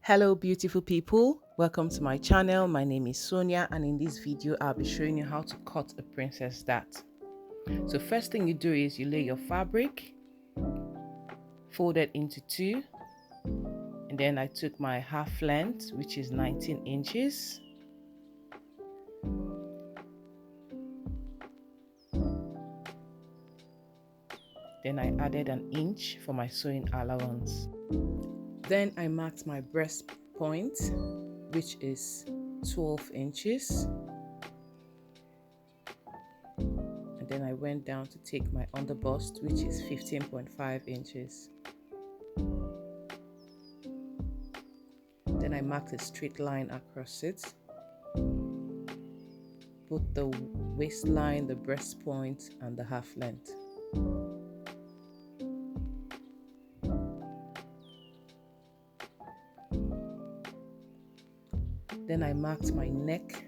Hello beautiful people, welcome to my channel. My name is Sonia and in this video I'll be showing you how to cut a princess dart. So first thing you do is you lay your fabric, fold it into two, and then I took my half length, which is 19 inches. Then I added an inch for my sewing allowance. Then I marked my breast point, which is 12 inches. And then I went down to take my underbust, which is 15.5 inches. Then I marked a straight line across it. Put the waistline, the breast point, and the half length. Then I marked my neck,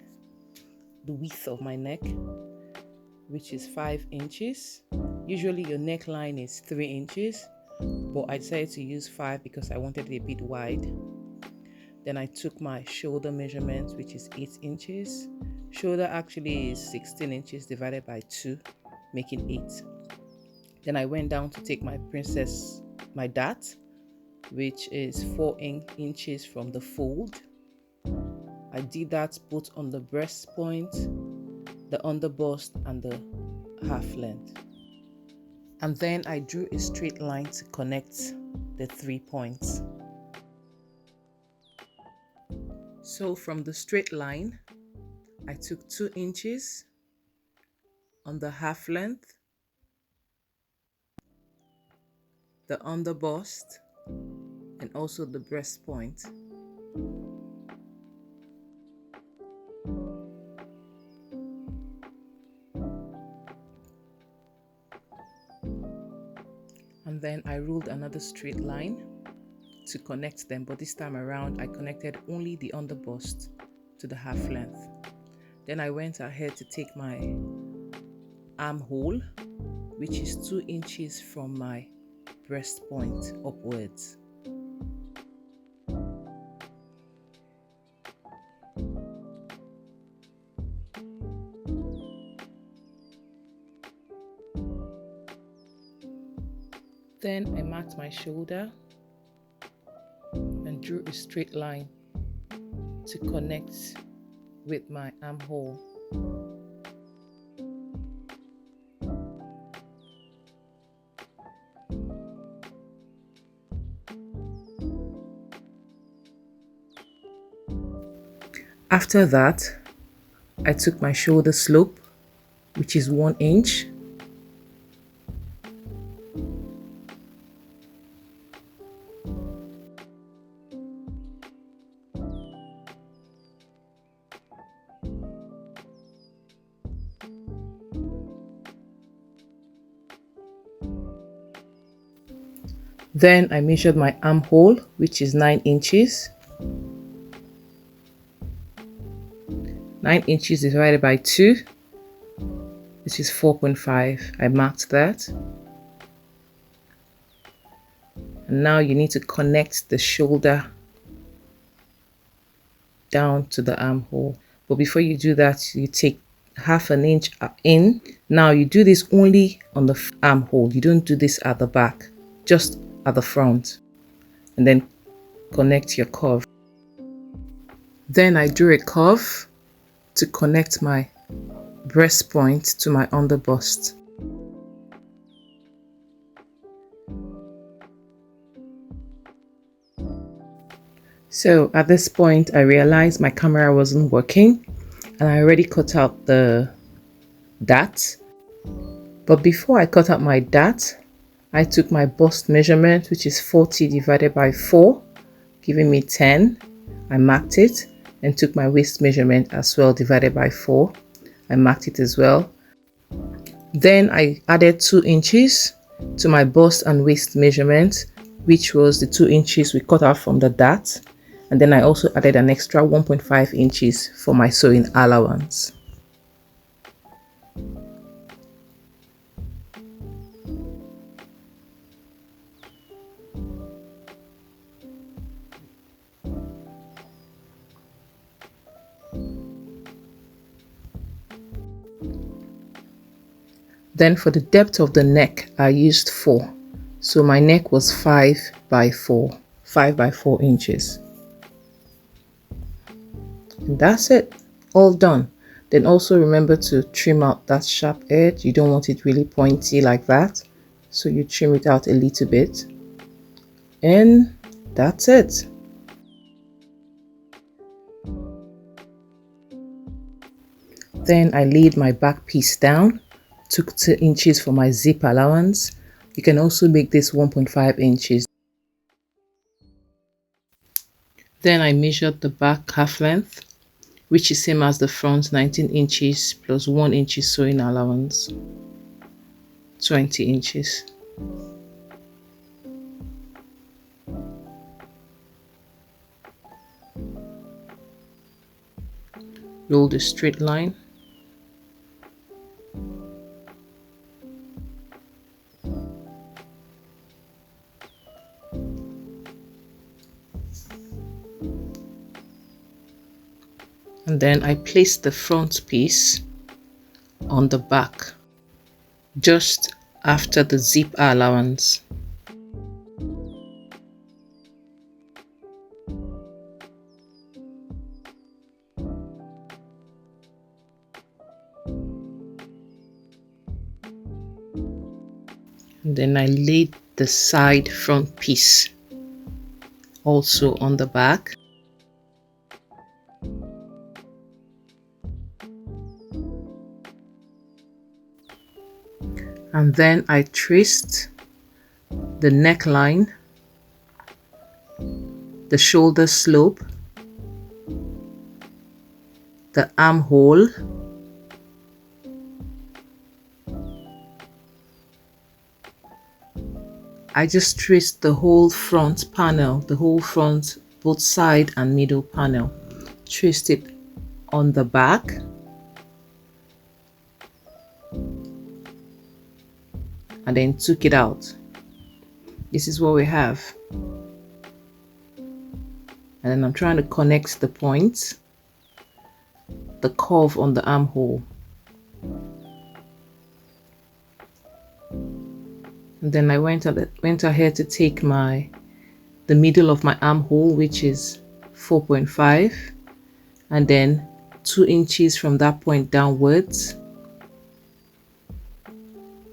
the width of my neck, which is 5 inches. Usually your neckline is 3 inches, but I decided to use 5 because I wanted it a bit wide. Then I took my shoulder measurement, which is 8 inches. Shoulder actually is 16 inches divided by 2, making 8. Then I went down to take my dart, which is 4 inches from the fold. I did that both on the breast point, the underbust, and the half length. And then I drew a straight line to connect the 3 points. So from the straight line, I took 2 inches on the half length, the underbust, and also the breast point. And then I ruled another straight line to connect them, but this time around I connected only the underbust to the half length. Then I went ahead to take my armhole, which is 2 inches from my breast point upwards. Then I marked my shoulder and drew a straight line to connect with my armhole. After that, I took my shoulder slope, which is 1 inch, then I measured my armhole, which is 9 inches. 9 inches divided by 2, which is 4.5. I marked that. And now you need to connect the shoulder down to the armhole. But before you do that, you take half an inch in. Now you do this only on the armhole. You don't do this at the back, just at the front. And then connect your curve. Then I drew a curve to connect my breast point to my underbust. So at this point, I realized my camera wasn't working and I already cut out the dart. But before I cut out my dart, I took my bust measurement, which is 40 divided by 4, giving me 10. I marked it and took my waist measurement as well, divided by 4. I marked it as well. Then I added 2 inches to my bust and waist measurement, which was the 2 inches we cut out from the dart. And then I also added an extra 1.5 inches for my sewing allowance. Then for the depth of the neck, I used 4. So my neck was 5 by 4, 5 by 4 inches. And that's it, all done. Then also remember to trim out that sharp edge. You don't want it really pointy like that. So you trim it out a little bit. And that's it. Then I laid my back piece down, took 2 inches for my zip allowance. You can also make this 1.5 inches. Then I measured the back half length, which is same as the front, 19 inches plus 1 inch sewing allowance, 20 inches. Roll the straight line. And then I place the front piece on the back, just after the zip allowance. And then I laid the side front piece also on the back. And then I traced the neckline, the shoulder slope, the armhole, I just traced the whole front panel, the whole front, both side and middle panel. Traced it on the back. And then took it out. This is what we have. And then I'm trying to connect the points, the curve on the armhole. And then I went ahead to take the middle of my armhole, which is 4.5, and then 2 inches from that point downwards.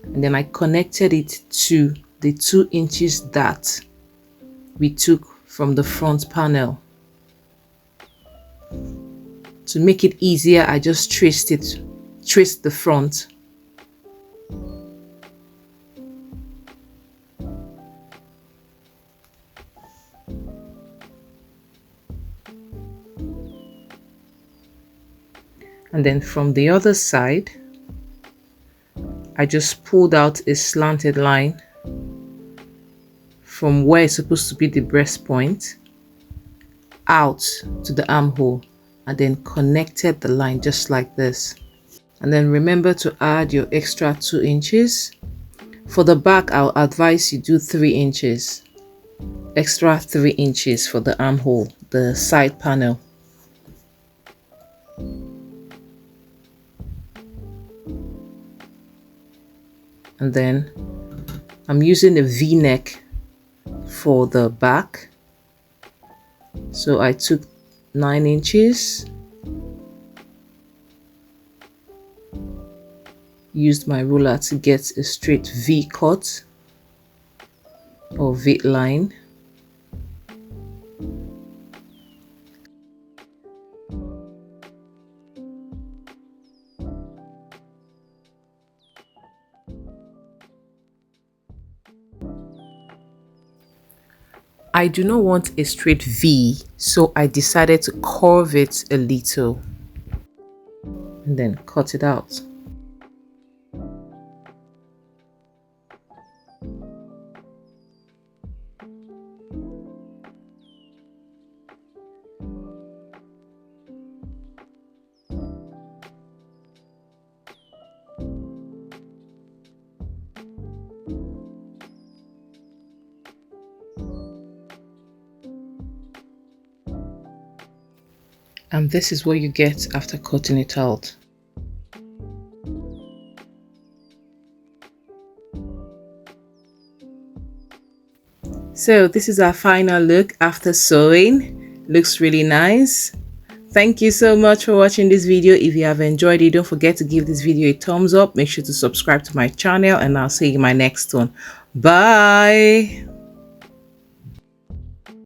And then I connected it to the 2 inches that we took from the front panel. To make it easier, I just traced the front. And then from the other side, I just pulled out a slanted line from where it's supposed to be the breast point out to the armhole, and then connected the line just like this. And then remember to add your extra 2 inches. For the back, I'll advise you do 3 inches. Extra 3 inches for the armhole, the side panel. And then I'm using a V-neck for the back. So I took 9 inches, used my ruler to get a straight V cut or V line. I do not want a straight V, so I decided to curve it a little and then cut it out. And this is what you get after cutting it out. So this is our final look after sewing. Looks really nice. Thank you so much for watching this video. If you have enjoyed it, don't forget to give this video a thumbs up. Make sure to subscribe to my channel, and I'll see you in my next one. Bye.